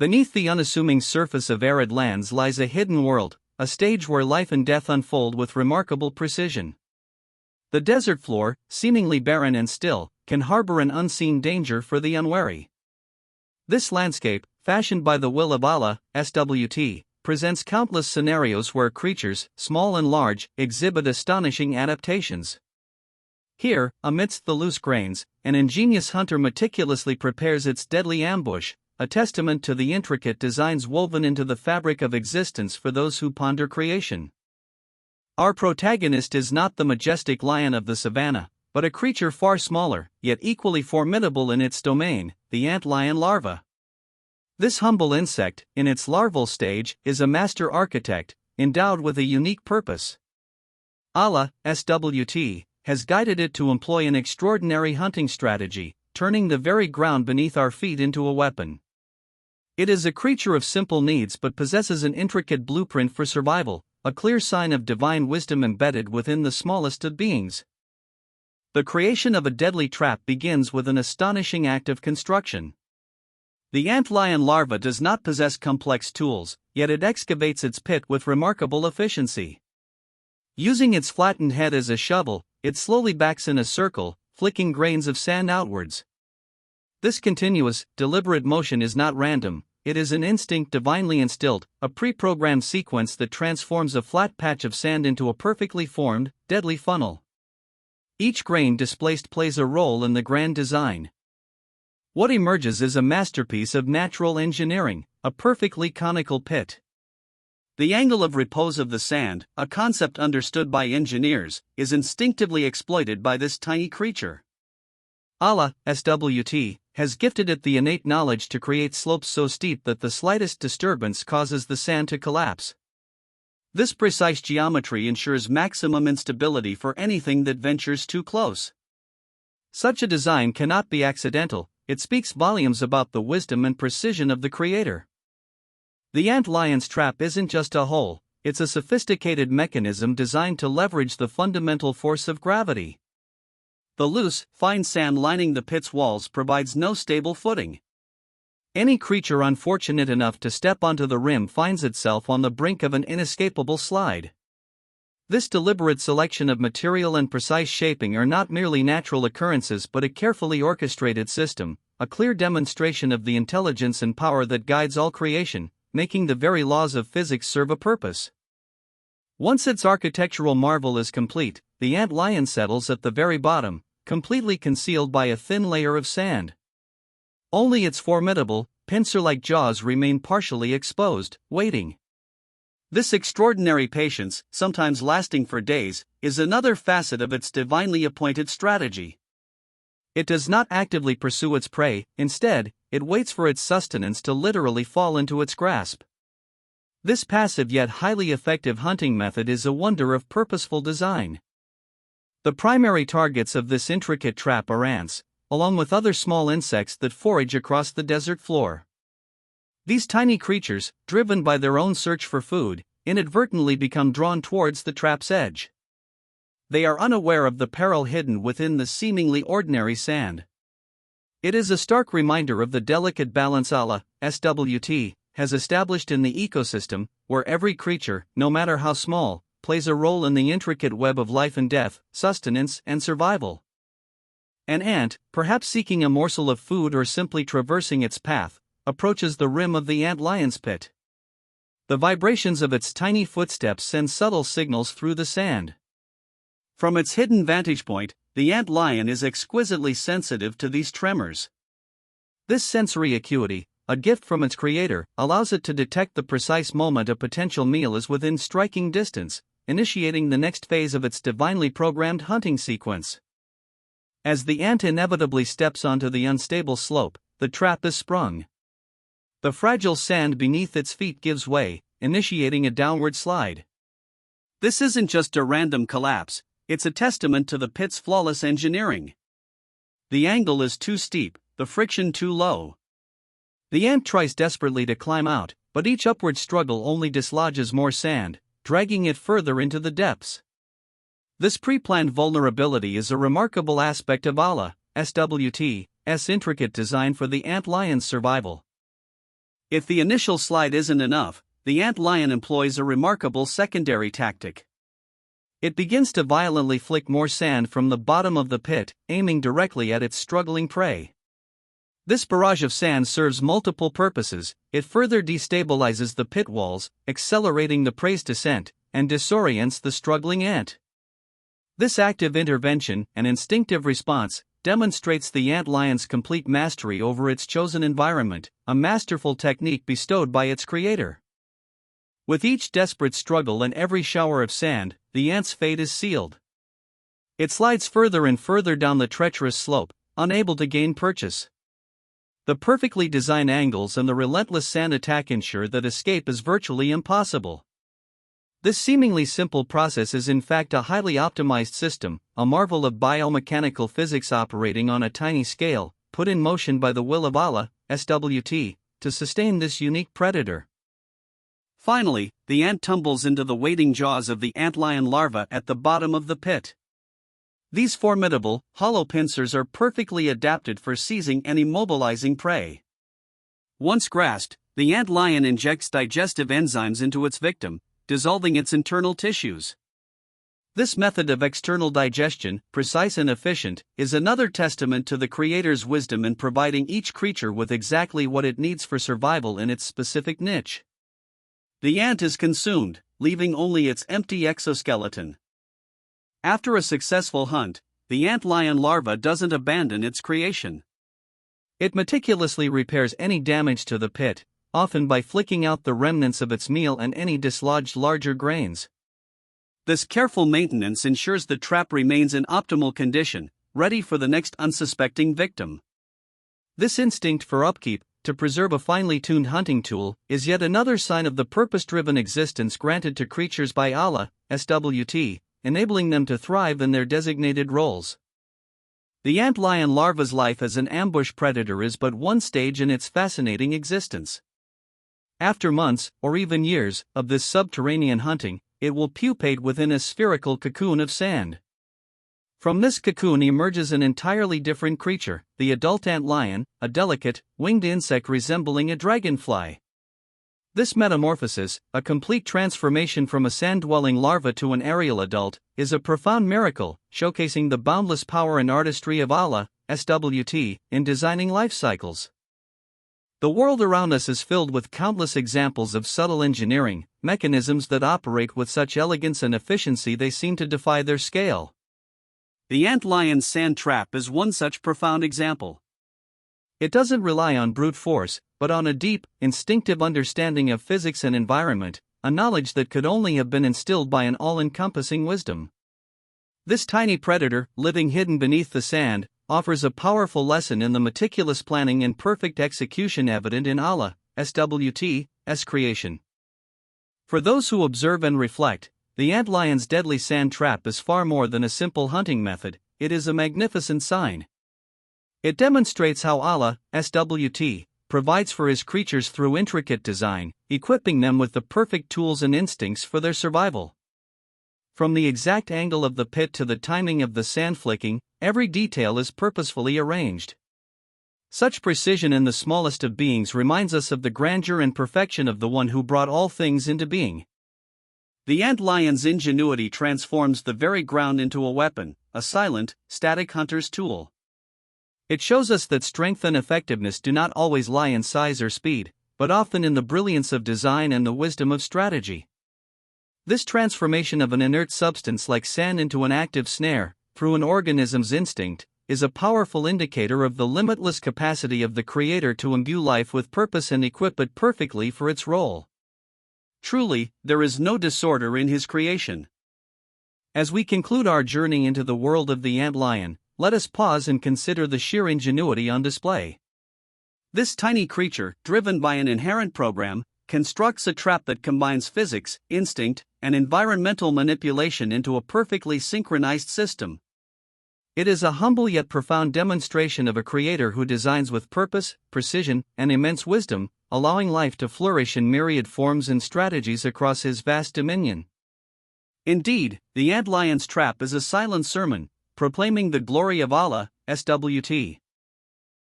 Beneath the unassuming surface of arid lands lies a hidden world, a stage where life and death unfold with remarkable precision. The desert floor, seemingly barren and still, can harbor an unseen danger for the unwary. This landscape, fashioned by the will of Allah, SWT, presents countless scenarios where creatures, small and large, exhibit astonishing adaptations. Here, amidst the loose grains, an ingenious hunter meticulously prepares its deadly ambush, a testament to the intricate designs woven into the fabric of existence for those who ponder creation. Our protagonist is not the majestic lion of the savannah, but a creature far smaller, yet equally formidable in its domain, the antlion larva. This humble insect, in its larval stage, is a master architect, endowed with a unique purpose. Allah, SWT, has guided it to employ an extraordinary hunting strategy, turning the very ground beneath our feet into a weapon. It is a creature of simple needs but possesses an intricate blueprint for survival, a clear sign of divine wisdom embedded within the smallest of beings. The creation of a deadly trap begins with an astonishing act of construction. The antlion larva does not possess complex tools, yet it excavates its pit with remarkable efficiency. Using its flattened head as a shovel, it slowly backs in a circle, flicking grains of sand outwards. This continuous, deliberate motion is not random, it is an instinct divinely instilled, a pre-programmed sequence that transforms a flat patch of sand into a perfectly formed, deadly funnel. Each grain displaced plays a role in the grand design. What emerges is a masterpiece of natural engineering, a perfectly conical pit. The angle of repose of the sand, a concept understood by engineers, is instinctively exploited by this tiny creature. Allah, SWT, has gifted it the innate knowledge to create slopes so steep that the slightest disturbance causes the sand to collapse. This precise geometry ensures maximum instability for anything that ventures too close. Such a design cannot be accidental, it speaks volumes about the wisdom and precision of the creator. The antlion's trap isn't just a hole, it's a sophisticated mechanism designed to leverage the fundamental force of gravity. The loose, fine sand lining the pit's walls provides no stable footing. Any creature unfortunate enough to step onto the rim finds itself on the brink of an inescapable slide. This deliberate selection of material and precise shaping are not merely natural occurrences but a carefully orchestrated system, a clear demonstration of the intelligence and power that guides all creation, making the very laws of physics serve a purpose. Once its architectural marvel is complete, the antlion settles at the very bottom, completely concealed by a thin layer of sand. Only its formidable, pincer-like jaws remain partially exposed, waiting. This extraordinary patience, sometimes lasting for days, is another facet of its divinely appointed strategy. It does not actively pursue its prey, instead, it waits for its sustenance to literally fall into its grasp. This passive yet highly effective hunting method is a wonder of purposeful design. The primary targets of this intricate trap are ants, along with other small insects that forage across the desert floor. These tiny creatures, driven by their own search for food, inadvertently become drawn towards the trap's edge. They are unaware of the peril hidden within the seemingly ordinary sand. It is a stark reminder of the delicate balance Allah, SWT, has established in the ecosystem, where every creature, no matter how small, plays a role in the intricate web of life and death, sustenance and survival. An ant, perhaps seeking a morsel of food or simply traversing its path, approaches the rim of the antlion's pit. The vibrations of its tiny footsteps send subtle signals through the sand. From its hidden vantage point, the antlion is exquisitely sensitive to these tremors. This sensory acuity, a gift from its creator, allows it to detect the precise moment a potential meal is within striking distance, initiating the next phase of its divinely programmed hunting sequence. As the ant inevitably steps onto the unstable slope, the trap is sprung. The fragile sand beneath its feet gives way, initiating a downward slide. This isn't just a random collapse, it's a testament to the pit's flawless engineering. The angle is too steep, the friction too low. The ant tries desperately to climb out, but each upward struggle only dislodges more sand, dragging it further into the depths. This pre-planned vulnerability is a remarkable aspect of Allah, SWT's intricate design for the antlion's survival. If the initial slide isn't enough, the antlion employs a remarkable secondary tactic. It begins to violently flick more sand from the bottom of the pit, aiming directly at its struggling prey. This barrage of sand serves multiple purposes. It further destabilizes the pit walls, accelerating the prey's descent, and disorients the struggling ant. This active intervention and instinctive response demonstrates the antlion's complete mastery over its chosen environment, a masterful technique bestowed by its creator. With each desperate struggle and every shower of sand, the ant's fate is sealed. It slides further and further down the treacherous slope, unable to gain purchase. The perfectly designed angles and the relentless sand attack ensure that escape is virtually impossible. This seemingly simple process is in fact a highly optimized system, a marvel of biomechanical physics operating on a tiny scale, put in motion by the will of Allah, SWT, to sustain this unique predator. Finally, the ant tumbles into the waiting jaws of the antlion larva at the bottom of the pit. These formidable, hollow pincers are perfectly adapted for seizing and immobilizing prey. Once grasped, the antlion injects digestive enzymes into its victim, dissolving its internal tissues. This method of external digestion, precise and efficient, is another testament to the creator's wisdom in providing each creature with exactly what it needs for survival in its specific niche. The ant is consumed, leaving only its empty exoskeleton. After a successful hunt, the antlion larva doesn't abandon its creation. It meticulously repairs any damage to the pit, often by flicking out the remnants of its meal and any dislodged larger grains. This careful maintenance ensures the trap remains in optimal condition, ready for the next unsuspecting victim. This instinct for upkeep, to preserve a finely tuned hunting tool, is yet another sign of the purpose-driven existence granted to creatures by Allah, SWT, enabling them to thrive in their designated roles. The antlion larva's life as an ambush predator is but one stage in its fascinating existence. After months, or even years, of this subterranean hunting, it will pupate within a spherical cocoon of sand. From this cocoon emerges an entirely different creature, the adult antlion, a delicate, winged insect resembling a dragonfly. This metamorphosis, a complete transformation from a sand-dwelling larva to an aerial adult, is a profound miracle, showcasing the boundless power and artistry of Allah, SWT, in designing life cycles. The world around us is filled with countless examples of subtle engineering, mechanisms that operate with such elegance and efficiency they seem to defy their scale. The antlion's sand trap is one such profound example. It doesn't rely on brute force, but on a deep, instinctive understanding of physics and environment, a knowledge that could only have been instilled by an all-encompassing wisdom. This tiny predator, living hidden beneath the sand, offers a powerful lesson in the meticulous planning and perfect execution evident in Allah, SWT's creation. For those who observe and reflect, the antlion's deadly sand trap is far more than a simple hunting method, it is a magnificent sign. It demonstrates how Allah, SWT, provides for his creatures through intricate design, equipping them with the perfect tools and instincts for their survival. From the exact angle of the pit to the timing of the sand flicking, every detail is purposefully arranged. Such precision in the smallest of beings reminds us of the grandeur and perfection of the one who brought all things into being. The antlion's ingenuity transforms the very ground into a weapon, a silent, static hunter's tool. It shows us that strength and effectiveness do not always lie in size or speed, but often in the brilliance of design and the wisdom of strategy. This transformation of an inert substance like sand into an active snare, through an organism's instinct, is a powerful indicator of the limitless capacity of the Creator to imbue life with purpose and equip it perfectly for its role. Truly, there is no disorder in his creation. As we conclude our journey into the world of the antlion, let us pause and consider the sheer ingenuity on display. This tiny creature, driven by an inherent program, constructs a trap that combines physics, instinct, and environmental manipulation into a perfectly synchronized system. It is a humble yet profound demonstration of a creator who designs with purpose, precision, and immense wisdom, allowing life to flourish in myriad forms and strategies across his vast dominion. Indeed, the antlion's trap is a silent sermon, proclaiming the glory of Allah, SWT.